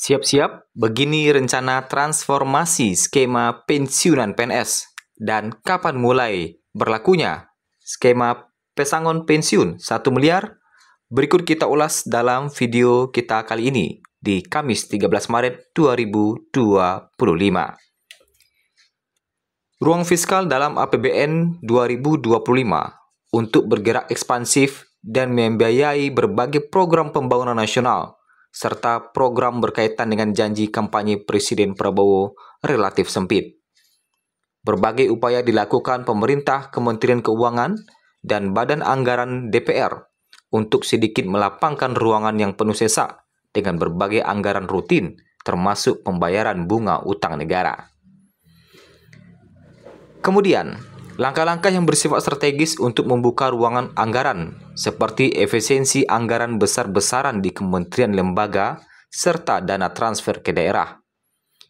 Siap-siap, begini rencana transformasi skema pensiunan PNS dan kapan mulai berlakunya skema pesangon pensiun 1 miliar. Berikut kita ulas dalam video kita kali ini di Kamis 13 Maret 2025. Ruang fiskal dalam APBN 2025 untuk bergerak ekspansif dan membiayai berbagai program pembangunan nasional serta program berkaitan dengan janji kampanye Presiden Prabowo relatif sempit. Berbagai upaya dilakukan pemerintah, Kementerian Keuangan, dan Badan Anggaran DPR untuk sedikit melapangkan ruangan yang penuh sesak dengan berbagai anggaran rutin, termasuk pembayaran bunga utang negara. Kemudian, langkah-langkah yang bersifat strategis untuk membuka ruangan anggaran, seperti efisiensi anggaran besar-besaran di kementerian lembaga, serta dana transfer ke daerah,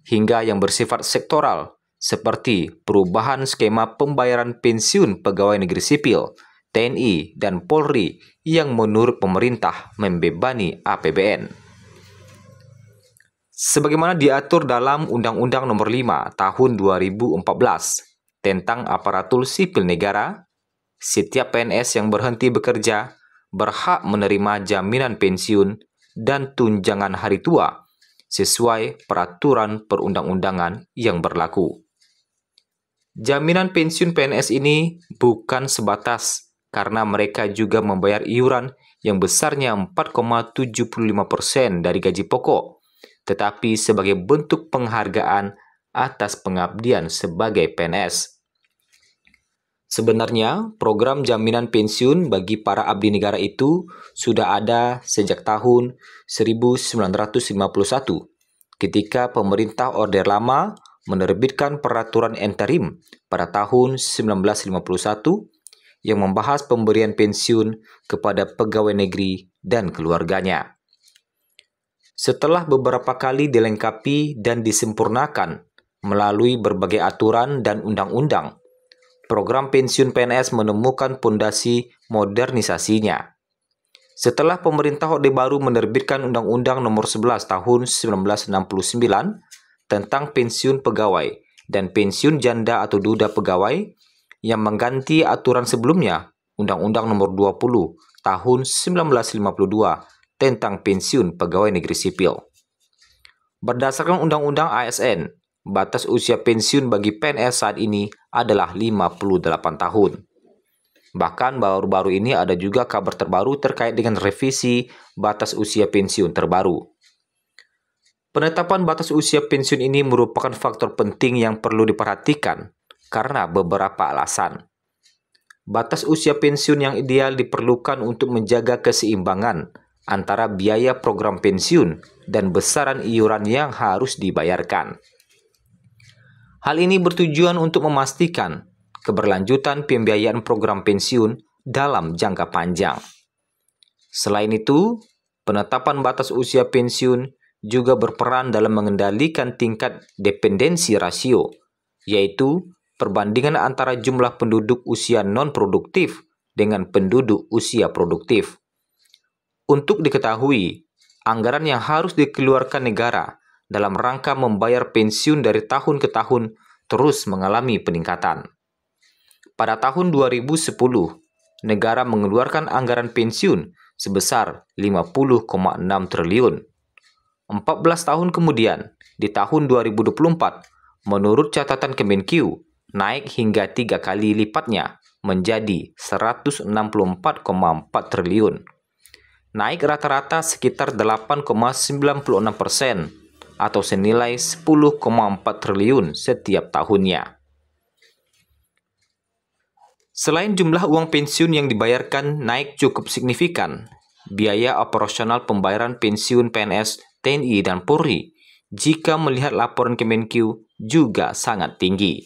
hingga yang bersifat sektoral, seperti perubahan skema pembayaran pensiun pegawai negeri sipil, TNI, dan Polri yang menurut pemerintah membebani APBN. Sebagaimana diatur dalam Undang-Undang Nomor 5 Tahun 2014, tentang aparatur sipil negara, setiap PNS yang berhenti bekerja berhak menerima jaminan pensiun dan tunjangan hari tua sesuai peraturan perundang-undangan yang berlaku. Jaminan pensiun PNS ini bukan sebatas karena mereka juga membayar iuran yang besarnya 4,75% dari gaji pokok, tetapi sebagai bentuk penghargaan atas pengabdian sebagai PNS. Sebenarnya, program jaminan pensiun bagi para abdi negara itu sudah ada sejak tahun 1951, ketika pemerintah Orde Lama menerbitkan peraturan interim pada tahun 1951 yang membahas pemberian pensiun kepada pegawai negeri dan keluarganya. Setelah beberapa kali dilengkapi dan disempurnakan melalui berbagai aturan dan undang-undang, program pensiun PNS menemukan pondasi modernisasinya. Setelah pemerintah Orde Baru menerbitkan Undang-Undang Nomor 11 Tahun 1969 tentang pensiun pegawai dan pensiun janda atau duda pegawai yang mengganti aturan sebelumnya, Undang-Undang Nomor 20 Tahun 1952 tentang pensiun pegawai negeri sipil. Berdasarkan Undang-Undang ASN, batas usia pensiun bagi PNS saat ini adalah 58 tahun. Bahkan baru-baru ini ada juga kabar terbaru terkait dengan revisi batas usia pensiun terbaru. Penetapan batas usia pensiun ini merupakan faktor penting yang perlu diperhatikan karena beberapa alasan. Batas usia pensiun yang ideal diperlukan untuk menjaga keseimbangan antara biaya program pensiun dan besaran iuran yang harus dibayarkan. Hal ini bertujuan untuk memastikan keberlanjutan pembiayaan program pensiun dalam jangka panjang. Selain itu, penetapan batas usia pensiun juga berperan dalam mengendalikan tingkat dependensi rasio, yaitu perbandingan antara jumlah penduduk usia non-produktif dengan penduduk usia produktif. Untuk diketahui, anggaran yang harus dikeluarkan negara dalam rangka membayar pensiun dari tahun ke tahun terus mengalami peningkatan. Pada tahun 2010, negara mengeluarkan anggaran pensiun sebesar 50,6 triliun. 14 tahun kemudian, di tahun 2024, menurut catatan Kemenkeu, naik hingga 3 kali lipatnya menjadi 164,4 triliun. Naik rata-rata sekitar 8,96% atau senilai 10,4 triliun setiap tahunnya. Selain jumlah uang pensiun yang dibayarkan naik cukup signifikan, biaya operasional pembayaran pensiun PNS, TNI, dan Polri jika melihat laporan Kemenkeu juga sangat tinggi.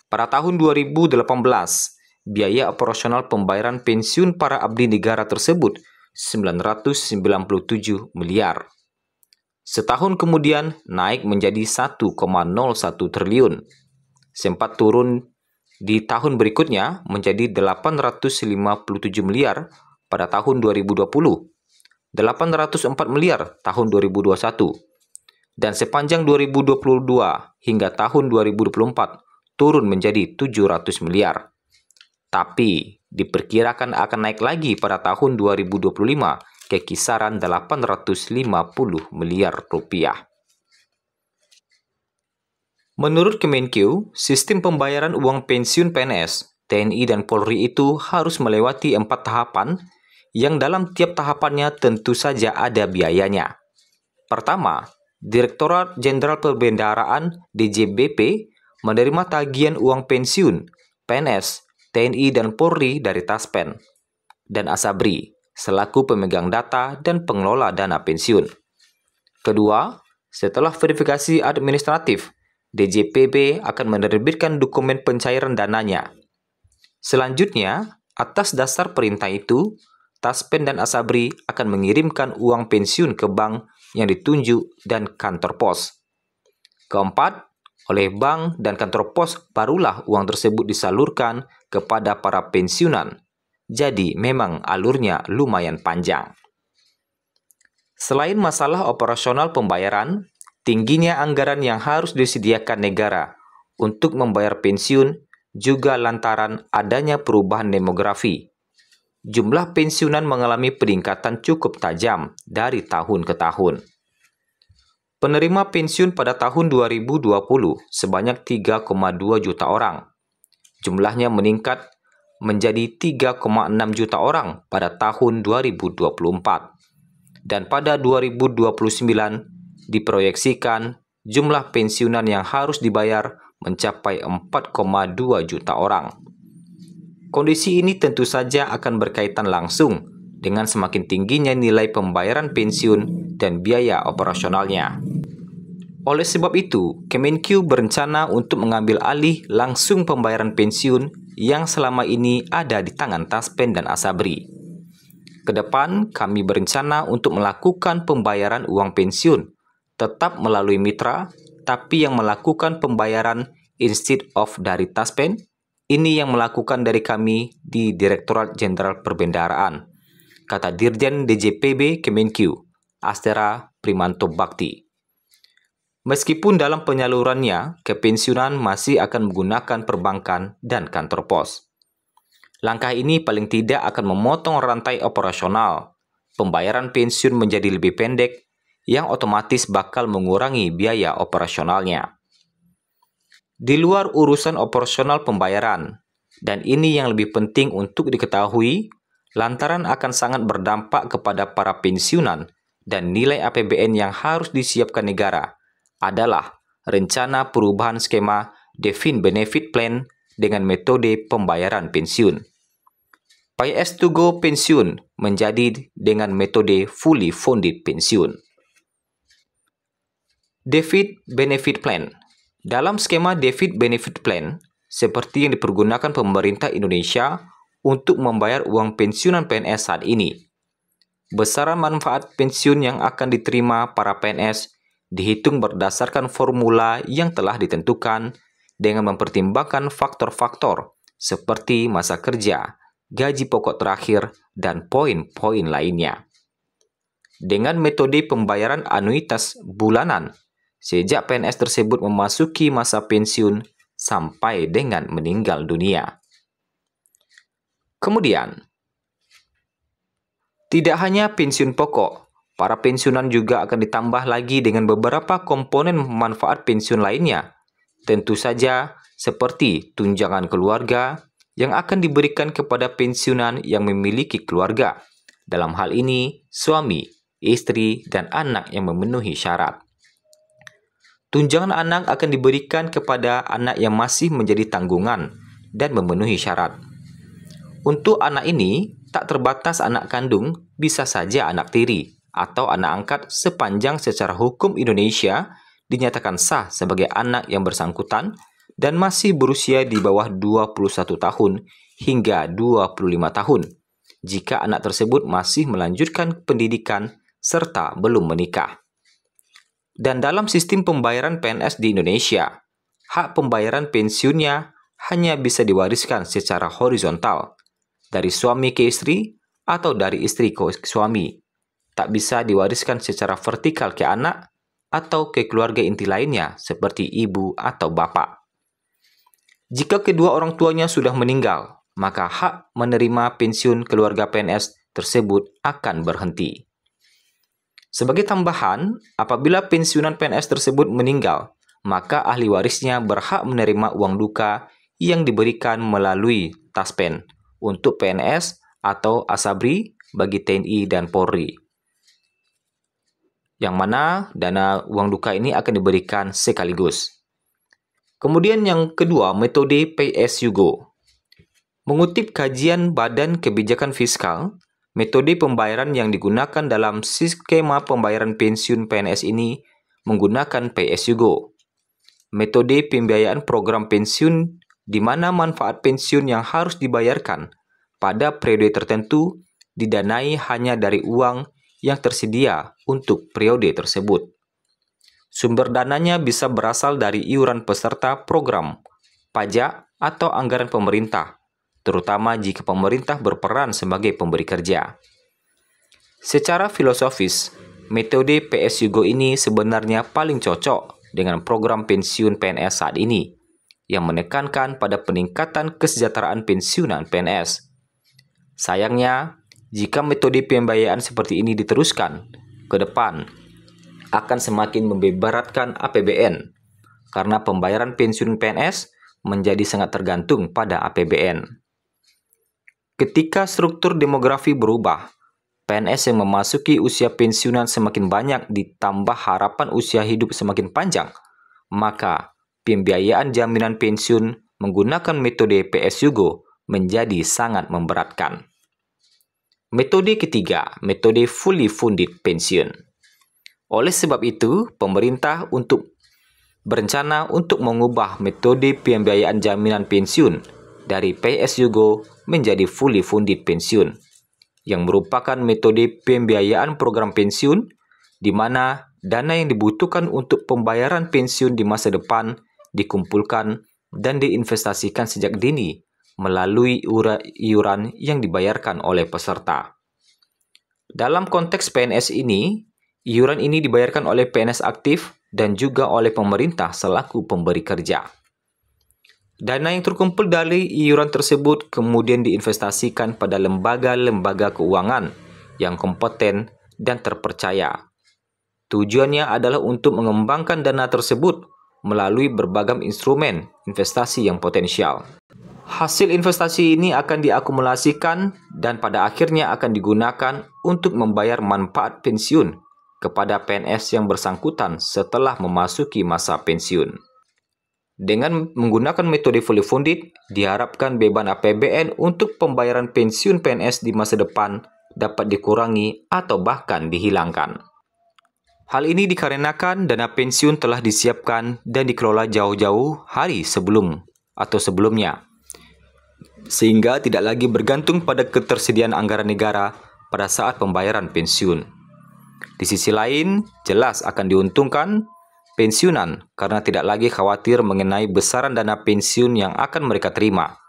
Pada tahun 2018, biaya operasional pembayaran pensiun para abdi negara tersebut 997 miliar. Setahun kemudian naik menjadi 1,01 triliun. Sempat turun di tahun berikutnya menjadi 857 miliar pada tahun 2020, 804 miliar tahun 2021, dan sepanjang 2022 hingga tahun 2024 turun menjadi 700 miliar. Tapi diperkirakan akan naik lagi pada tahun 2025 ke kisaran 850 miliar rupiah. Menurut Kemenkeu, sistem pembayaran uang pensiun PNS, TNI dan Polri itu harus melewati 4 tahapan yang dalam tiap tahapannya tentu saja ada biayanya. Pertama, Direktorat Jenderal Perbendaharaan DJBP menerima tagihan uang pensiun PNS, TNI dan Polri dari Taspen, dan Asabri selaku pemegang data dan pengelola dana pensiun. Kedua, setelah verifikasi administratif, DJPB akan menerbitkan dokumen pencairan dananya. Selanjutnya, atas dasar perintah itu, Taspen dan Asabri akan mengirimkan uang pensiun ke bank yang ditunjuk dan kantor pos. Keempat, oleh bank dan kantor pos barulah uang tersebut disalurkan kepada para pensiunan. Jadi memang alurnya lumayan panjang. Selain masalah operasional pembayaran, tingginya anggaran yang harus disediakan negara untuk membayar pensiun juga lantaran adanya perubahan demografi. Jumlah pensiunan mengalami peningkatan cukup tajam dari tahun ke tahun. Penerima pensiun pada tahun 2020 sebanyak 3,2 juta orang. Jumlahnya meningkat menjadi 3,6 juta orang pada tahun 2024. Dan pada 2029 diproyeksikan jumlah pensiunan yang harus dibayar mencapai 4,2 juta orang. Kondisi ini tentu saja akan berkaitan langsung dengan semakin tingginya nilai pembayaran pensiun dan biaya operasionalnya. Oleh sebab itu, Kemenkeu berencana untuk mengambil alih langsung pembayaran pensiun yang selama ini ada di tangan Taspen dan Asabri. Kedepan, kami berencana untuk melakukan pembayaran uang pensiun tetap melalui mitra, tapi yang melakukan pembayaran instead of dari Taspen, ini yang melakukan dari kami di Direktorat Jenderal Perbendaharaan, kata Dirjen DJPB Kemenkeu, Astera Primanto Bakti. Meskipun dalam penyalurannya, kepensiunan masih akan menggunakan perbankan dan kantor pos. Langkah ini paling tidak akan memotong rantai operasional. Pembayaran pensiun menjadi lebih pendek, yang otomatis bakal mengurangi biaya operasionalnya. Di luar urusan operasional pembayaran, dan ini yang lebih penting untuk diketahui, lantaran akan sangat berdampak kepada para pensiunan dan nilai APBN yang harus disiapkan negara, adalah rencana perubahan skema Defined Benefit Plan dengan metode pembayaran pensiun. PAYS2Go pensiun menjadi dengan metode Fully Funded pensiun. Defined Benefit Plan. Dalam skema Defined Benefit Plan, seperti yang dipergunakan pemerintah Indonesia untuk membayar uang pensiunan PNS saat ini, besaran manfaat pensiun yang akan diterima para PNS dihitung berdasarkan formula yang telah ditentukan dengan mempertimbangkan faktor-faktor seperti masa kerja, gaji pokok terakhir, dan poin-poin lainnya. Dengan metode pembayaran anuitas bulanan, sejak PNS tersebut memasuki masa pensiun sampai dengan meninggal dunia. Kemudian, tidak hanya pensiun pokok, para pensiunan juga akan ditambah lagi dengan beberapa komponen manfaat pensiun lainnya. Tentu saja seperti tunjangan keluarga yang akan diberikan kepada pensiunan yang memiliki keluarga. Dalam hal ini, suami, istri, dan anak yang memenuhi syarat. Tunjangan anak akan diberikan kepada anak yang masih menjadi tanggungan dan memenuhi syarat. Untuk anak ini, tak terbatas anak kandung, bisa saja anak tiri atau anak angkat sepanjang secara hukum Indonesia dinyatakan sah sebagai anak yang bersangkutan dan masih berusia di bawah 21 tahun hingga 25 tahun jika anak tersebut masih melanjutkan pendidikan serta belum menikah. Dan dalam sistem pembayaran PNS di Indonesia, hak pembayaran pensiunnya hanya bisa diwariskan secara horizontal dari suami ke istri atau dari istri ke suami. Tak bisa diwariskan secara vertikal ke anak atau ke keluarga inti lainnya seperti ibu atau bapak. Jika kedua orang tuanya sudah meninggal, maka hak menerima pensiun keluarga PNS tersebut akan berhenti. Sebagai tambahan, apabila pensiunan PNS tersebut meninggal, maka ahli warisnya berhak menerima uang duka yang diberikan melalui taspen untuk PNS atau asabri bagi TNI dan Polri. Yang mana dana uang duka ini akan diberikan sekaligus. Kemudian yang kedua, metode Pay as you go. Mengutip kajian Badan Kebijakan Fiskal, metode pembayaran yang digunakan dalam skema pembayaran pensiun PNS ini menggunakan Pay as you go. Metode pembiayaan program pensiun di mana manfaat pensiun yang harus dibayarkan pada periode tertentu didanai hanya dari uang yang tersedia untuk periode tersebut. Sumber dananya bisa berasal dari iuran peserta program, pajak, atau anggaran pemerintah, terutama jika pemerintah berperan sebagai pemberi kerja. Secara filosofis, metode Pay as you go ini sebenarnya paling cocok dengan program pensiun PNS saat ini, yang menekankan pada peningkatan kesejahteraan pensiunan PNS. Sayangnya, jika metode pembiayaan seperti ini diteruskan ke depan, akan semakin memberatkan APBN, karena pembayaran pensiun PNS menjadi sangat tergantung pada APBN. Ketika struktur demografi berubah, PNS yang memasuki usia pensiunan semakin banyak ditambah harapan usia hidup semakin panjang, maka pembiayaan jaminan pensiun menggunakan metode Pay as you go menjadi sangat memberatkan. Metode ketiga, metode fully funded pensiun. Oleh sebab itu, pemerintah berencana untuk mengubah metode pembiayaan jaminan pensiun dari Pay as you go menjadi fully funded pensiun, yang merupakan metode pembiayaan program pensiun di mana dana yang dibutuhkan untuk pembayaran pensiun di masa depan dikumpulkan dan diinvestasikan sejak dini melalui iuran yang dibayarkan oleh peserta. Dalam konteks PNS ini, iuran ini dibayarkan oleh PNS aktif dan juga oleh pemerintah selaku pemberi kerja. Dana yang terkumpul dari iuran tersebut kemudian diinvestasikan pada lembaga-lembaga keuangan yang kompeten dan terpercaya. Tujuannya adalah untuk mengembangkan dana tersebut melalui berbagai instrumen investasi yang potensial. Hasil investasi ini akan diakumulasikan dan pada akhirnya akan digunakan untuk membayar manfaat pensiun kepada PNS yang bersangkutan setelah memasuki masa pensiun. Dengan menggunakan metode fully funded, diharapkan beban APBN untuk pembayaran pensiun PNS di masa depan dapat dikurangi atau bahkan dihilangkan. Hal ini dikarenakan dana pensiun telah disiapkan dan dikelola jauh-jauh hari sebelumnya, sehingga tidak lagi bergantung pada ketersediaan anggaran negara pada saat pembayaran pensiun. Di sisi lain, jelas akan diuntungkan pensiunan karena tidak lagi khawatir mengenai besaran dana pensiun yang akan mereka terima.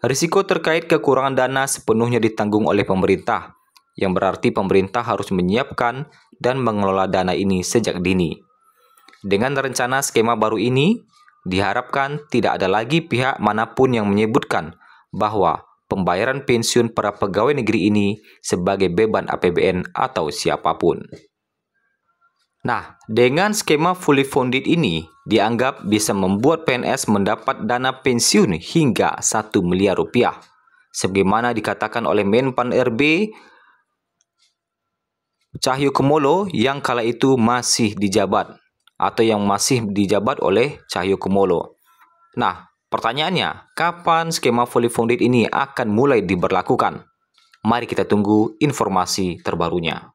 Risiko terkait kekurangan dana sepenuhnya ditanggung oleh pemerintah, yang berarti pemerintah harus menyiapkan dan mengelola dana ini sejak dini. Dengan rencana skema baru ini, diharapkan tidak ada lagi pihak manapun yang menyebutkan bahwa pembayaran pensiun para pegawai negeri ini sebagai beban APBN atau siapapun. Nah, dengan skema fully funded ini dianggap bisa membuat PNS mendapat dana pensiun hingga 1 miliar rupiah. Sebagaimana dikatakan oleh Menpan RB Cahyokumolo yang kala itu masih dijabat oleh Cahyokumolo. Nah, pertanyaannya, kapan skema fully funded ini akan mulai diberlakukan? Mari kita tunggu informasi terbarunya.